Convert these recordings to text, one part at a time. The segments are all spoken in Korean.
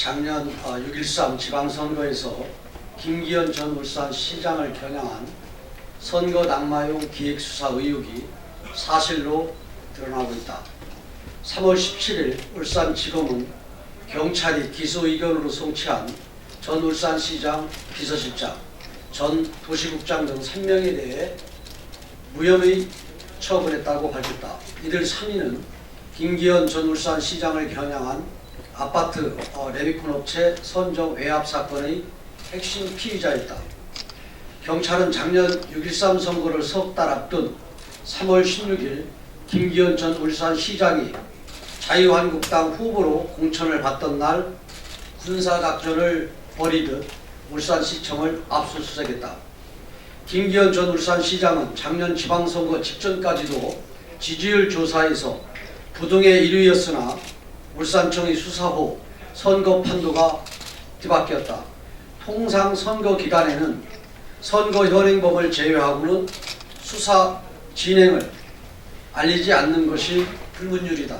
작년 6.13 지방선거에서 김기현 전 울산시장을 겨냥한 선거 낙마용 기획수사 의혹이 사실로 드러나고 있다. 3월 17일 울산지검은 경찰이 기소 의견으로 송치한 전 울산시장 비서실장, 전 도시국장 등 3명에 대해 무혐의 처분했다고 밝혔다. 이들 3인은 김기현 전 울산시장을 겨냥한 아파트 레미콘 업체 선정 외압 사건의 핵심 피의자였다. 경찰은 작년 6.13 선거를 석 달 앞둔 3월 16일 김기현 전 울산시장이 자유한국당 후보로 공천을 받던 날 군사작전을 벌이듯 울산시청을 압수수색했다. 김기현 전 울산시장은 작년 지방선거 직전까지도 지지율 조사에서 부동의 1위였으나 울산청의 수사 후 선거 판도가 뒤바뀌었다. 통상 선거 기간에는 선거 현행범을 제외하고는 수사 진행을 알리지 않는 것이 불문율이다.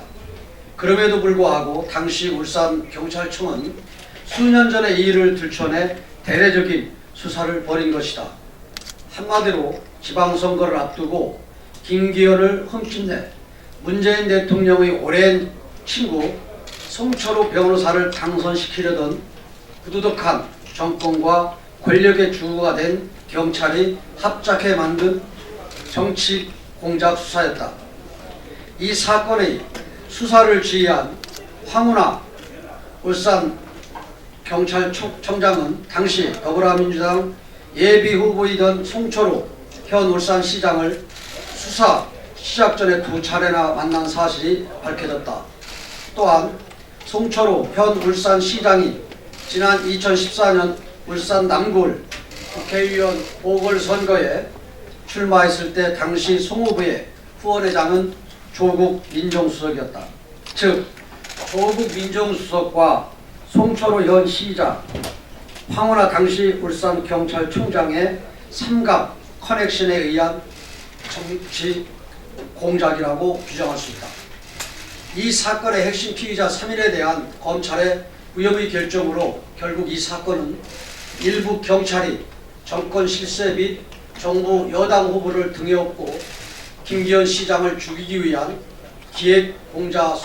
그럼에도 불구하고 당시 울산경찰청은 수년 전에 이 일을 들춰내 대대적인 수사를 벌인 것이다. 한마디로 지방선거를 앞두고 김기현을 흠집내 문재인 대통령의 오랜 친구 송철호 변호사를 당선시키려던 부도덕한 정권과 권력의 주가 된 경찰이 합작해 만든 정치 공작 수사였다. 이 사건의 수사를 지휘한 황운하 울산 경찰청장은 당시 더불어민주당 예비후보이던 송철호 현 울산시장을 수사 시작 전에 2차례나 만난 사실이 밝혀졌다. 또한 송철호 현 울산시장이 지난 2014년 울산 남구을 국회의원 보궐선거에 출마했을 때 당시 송 후보의 후원회장은 조국 민정수석이었다. 즉 조국 민정수석과 송철호 현 시장, 황운하 당시 울산경찰청장의 삼각 커넥션에 의한 정치 공작이라고 규정할 수 있다. 이 사건의 핵심 피의자 3인에 대한 검찰의 무혐의 결정으로 결국 이 사건은 일부 경찰이 정권 실세 및 정부 여당 후보를 등에 업고 김기현 시장을 죽이기 위한 기획 공작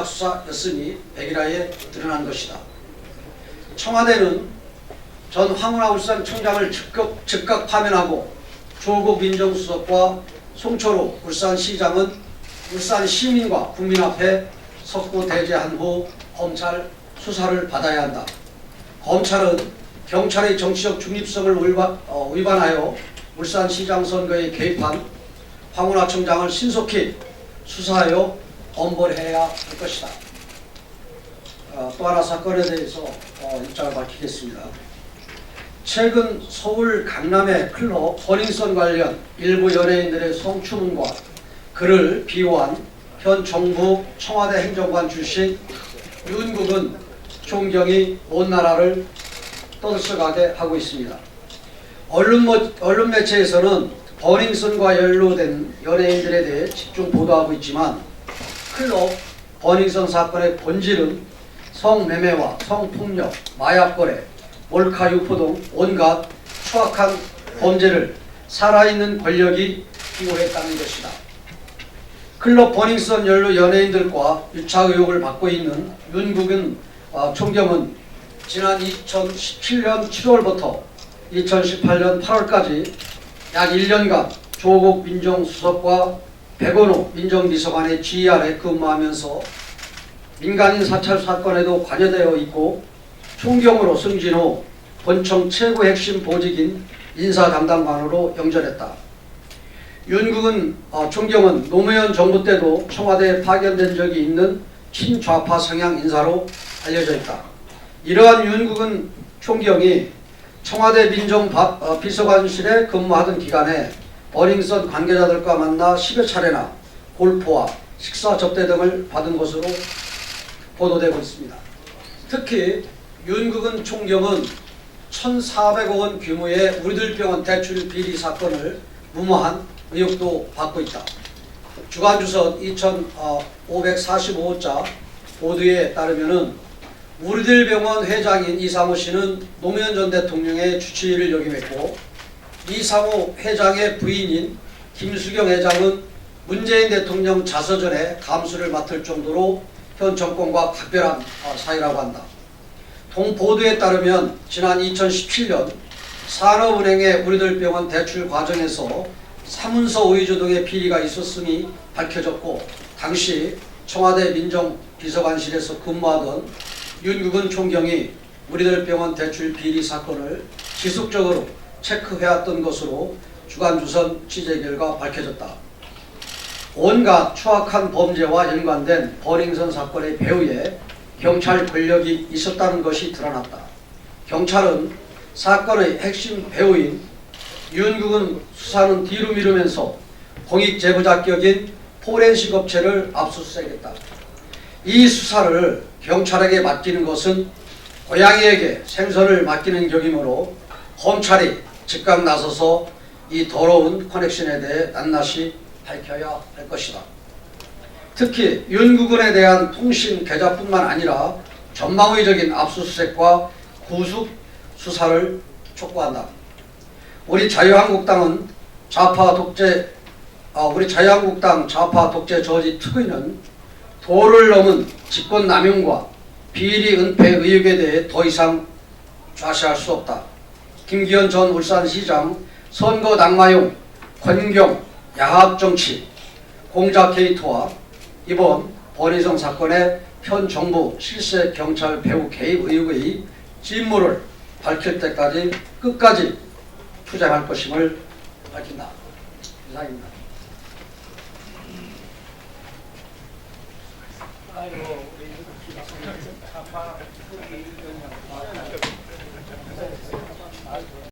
수사였으니 백일하에 드러난 것이다. 청와대는 전 황운하 울산청장을 즉각 파면하고 조국 민정수석과 송철호 울산시장은 울산 시민과 국민 앞에 석고대죄한 후 검찰 수사를 받아야 한다. 검찰은 경찰의 정치적 중립성을 위반하여 울산시장 선거에 개입한 황운하 청장을 신속히 수사하여 엄벌해야 할 것이다. 또 하나 사건에 대해서 입장을 밝히겠습니다. 최근 서울 강남의 클럽 버닝썬 관련 일부 연예인들의 성추문과 그를 비호한 현 정부 청와대 행정관 출신 윤국은 총경이 온 나라를 떠들썩하게 하고 있습니다. 언론 매체에서는 버닝썬과 연루된 연예인들에 대해 집중 보도하고 있지만 클럽 버닝썬 사건의 본질은 성매매와 성폭력, 마약거래, 몰카 유포 등 온갖 추악한 범죄를 살아있는 권력이 기고했다는 것이다. 클럽 버닝썬 연루 연예인들과 유착 의혹을 받고 있는 윤국은 총경은 지난 2017년 7월부터 2018년 8월까지 약 1년간 조국 민정수석과 백원호 민정비서관의 지휘 아래 근무하면서 민간인 사찰 사건에도 관여되어 있고 총경으로 승진 후 본청 최고 핵심 보직인 인사 담당관으로 영전했다. 윤국은 총경은 노무현 정부 때도 청와대에 파견된 적이 있는 친좌파 성향 인사로 알려져 있다. 이러한 윤국은 총경이 청와대 민정비서관실에 근무하던 기간에 버닝썬 관계자들과 만나 10여 차례나 골프와 식사 접대 등을 받은 것으로 보도되고 있습니다. 특히 윤국은 총경은 1,400억 원 규모의 우리들 병원 대출 비리 사건을 무마한 의혹도 받고 있다. 주간주석 2,545호자 보도에 따르면 우리들 병원 회장인 이상호 씨는 노무현 전 대통령의 주치의를 역임했고, 이상호 회장의 부인인 김수경 회장은 문재인 대통령 자서전에 감수를 맡을 정도로 현 정권과 각별한 사이라고 한다. 동 보도에 따르면 지난 2017년 산업은행의 우리들 병원 대출 과정에서 사문서 오이주 등의 비리가 있었음이 밝혀졌고, 당시 청와대 민정비서관실에서 근무하던 윤국은 총경이 우리들 병원 대출 비리 사건을 지속적으로 체크해왔던 것으로 주간조선 취재 결과 밝혀졌다. 온갖 추악한 범죄와 연관된 버닝썬 사건의 배후에 경찰 권력이 있었다는 것이 드러났다. 경찰은 사건의 핵심 배후인 윤국은 수사는 뒤로 미루면서 공익 제보자격인 포렌식 업체를 압수수색했다. 이 수사를 경찰에게 맡기는 것은 고양이에게 생선을 맡기는 격이므로 검찰이 즉각 나서서 이 더러운 커넥션에 대해 낱낱이 밝혀야 할 것이다. 특히 윤국은에 대한 통신 계좌뿐만 아니라 전망의적인 압수수색과 구속 수사를 촉구한다. 우리 자유한국당 좌파 독재 저지 특위는 도를 넘은 직권남용과 비리 은폐 의혹에 대해 더 이상 좌시할 수 없다. 김기현 전 울산시장 선거 낙마용 권경 야합정치 공작 게이트와 이번 버닝썬 사건의 현 정부 실세 경찰 배후 개입 의혹의 진모를 밝힐 때까지 끝까지 투쟁할 것임을 밝힌다. 이상입니다. 아이고, 우리 좌파